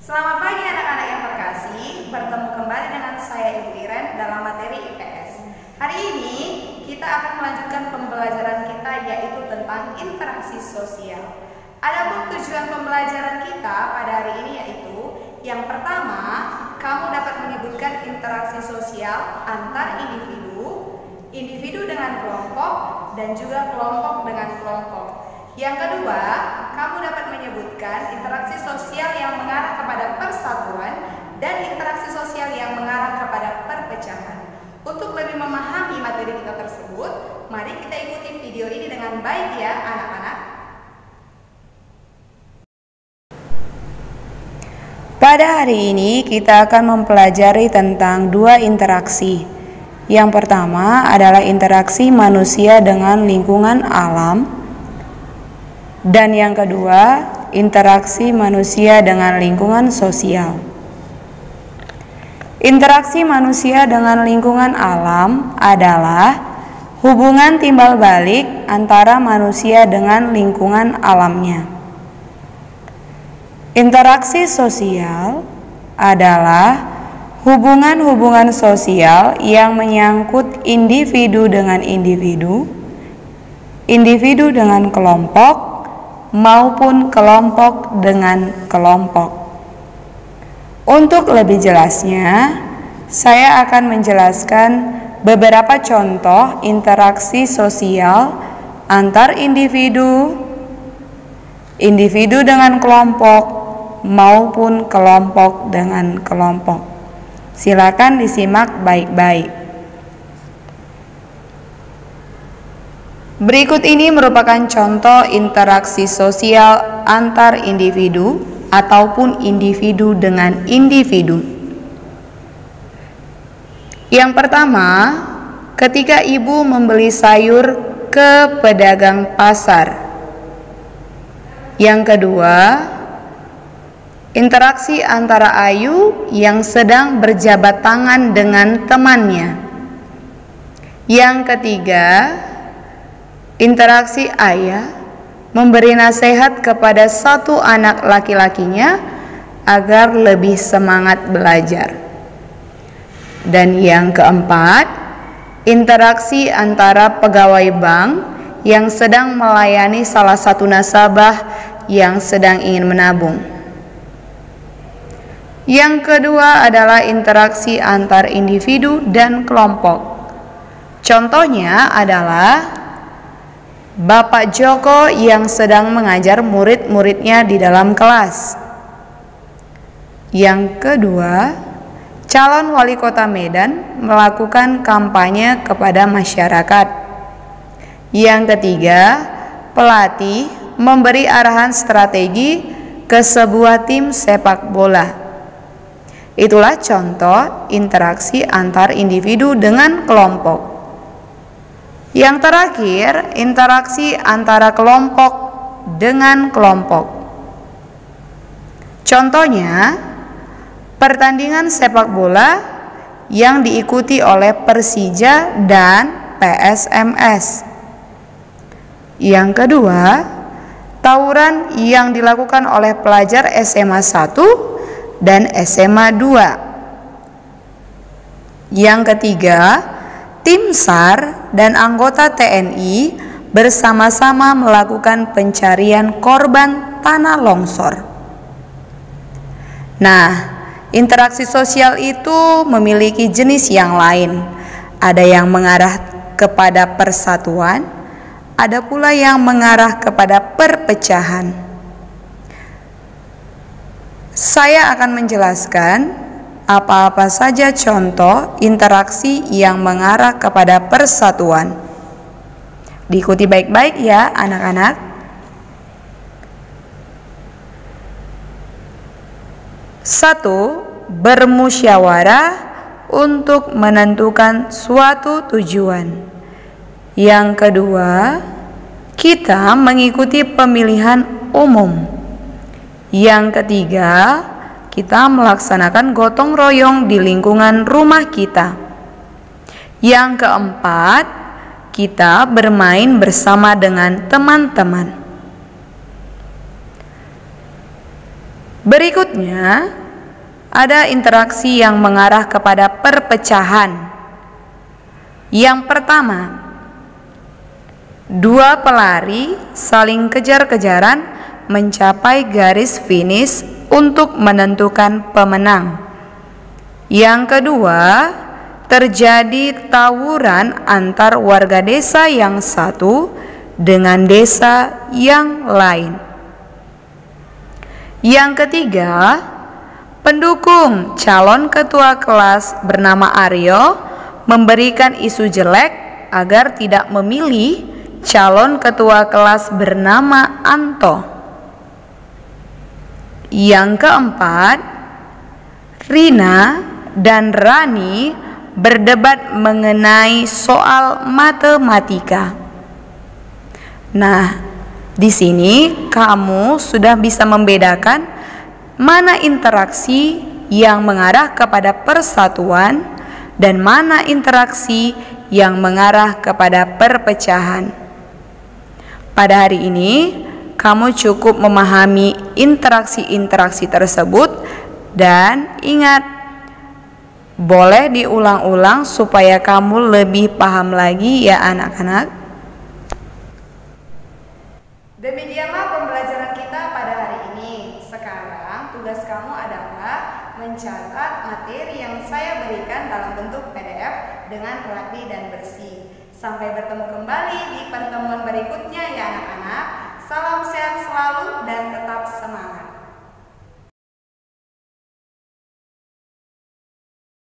Selamat pagi anak-anak yang terkasih, bertemu kembali dengan saya Ibu Iren dalam materi IPS. Hari ini kita akan melanjutkan pembelajaran kita yaitu tentang interaksi sosial. Adapun tujuan pembelajaran kita pada hari ini yaitu yang pertama, kamu dapat menyebutkan interaksi sosial antar individu, individu dengan kelompok, dan juga kelompok dengan kelompok. Yang kedua, kamu dapat menyebutkan interaksi sosial yang mengarah kepada persatuan dan interaksi sosial yang mengarah kepada perpecahan. Untuk lebih memahami materi kita tersebut, mari kita ikuti video ini dengan baik ya anak-anak. Pada hari ini kita akan mempelajari tentang dua interaksi. Yang pertama adalah interaksi manusia dengan lingkungan alam. Dan yang kedua, interaksi manusia dengan lingkungan sosial. Interaksi manusia dengan lingkungan alam adalah hubungan timbal balik antara manusia dengan lingkungan alamnya. Interaksi sosial adalah hubungan-hubungan sosial yang menyangkut individu dengan individu, individu dengan kelompok, maupun kelompok dengan kelompok. Untuk lebih jelasnya, saya akan menjelaskan beberapa contoh interaksi sosial antar individu, individu dengan kelompok, maupun kelompok dengan kelompok. Silakan disimak baik-baik. Berikut ini merupakan contoh interaksi sosial antar individu ataupun individu dengan individu. Yang pertama, ketika ibu membeli sayur ke pedagang pasar. Yang kedua, interaksi antara Ayu yang sedang berjabat tangan dengan temannya. Yang ketiga, interaksi ayah memberi nasihat kepada satu anak laki-lakinya agar lebih semangat belajar. Dan yang keempat, interaksi antara pegawai bank yang sedang melayani salah satu nasabah yang sedang ingin menabung. Yang kedua adalah interaksi antar individu dan kelompok. Contohnya adalah Bapak Joko yang sedang mengajar murid-muridnya di dalam kelas. Yang kedua, calon wali kota Medan melakukan kampanye kepada masyarakat. Yang ketiga, pelatih memberi arahan strategi ke sebuah tim sepak bola. Itulah contoh interaksi antar individu dengan kelompok. Yang terakhir, interaksi antara kelompok dengan kelompok. Contohnya, pertandingan sepak bola yang diikuti oleh Persija dan PSMS. Yang kedua, tawuran yang dilakukan oleh pelajar SMA 1 dan SMA 2. Yang ketiga, tim SAR dan anggota TNI bersama-sama melakukan pencarian korban tanah longsor. Nah, interaksi sosial itu memiliki jenis yang lain. Ada yang mengarah kepada persatuan, ada pula yang mengarah kepada perpecahan. Saya akan menjelaskan apa-apa saja contoh interaksi yang mengarah kepada persatuan. Diikuti baik-baik ya anak-anak. Satu, bermusyawarah untuk menentukan suatu tujuan. Yang kedua, kita mengikuti pemilihan umum. Yang ketiga, kita melaksanakan gotong royong di lingkungan rumah kita. Yang keempat, kita bermain bersama dengan teman-teman. Berikutnya, ada interaksi yang mengarah kepada perpecahan. Yang pertama, dua pelari saling kejar-kejaran mencapai garis finish untuk menentukan pemenang. Yang kedua, terjadi tawuran antar warga desa yang satu dengan desa yang lain. Yang ketiga, pendukung calon ketua kelas bernama Aryo memberikan isu jelek agar tidak memilih calon ketua kelas bernama Anto. Yang keempat, Rina dan Rani berdebat mengenai soal matematika. Nah, di sini kamu sudah bisa membedakan mana interaksi yang mengarah kepada persatuan dan mana interaksi yang mengarah kepada perpecahan. Pada hari ini, kamu cukup memahami interaksi-interaksi tersebut dan ingat, boleh diulang-ulang supaya kamu lebih paham lagi ya anak-anak. Demikianlah pembelajaran kita pada hari ini. Sekarang tugas kamu adalah mencatat materi yang saya berikan dalam bentuk PDF dengan rapi dan bersih. Sampai bertemu kembali di pertemuan berikutnya ya anak-anak. Salam sehat selalu dan tetap semangat.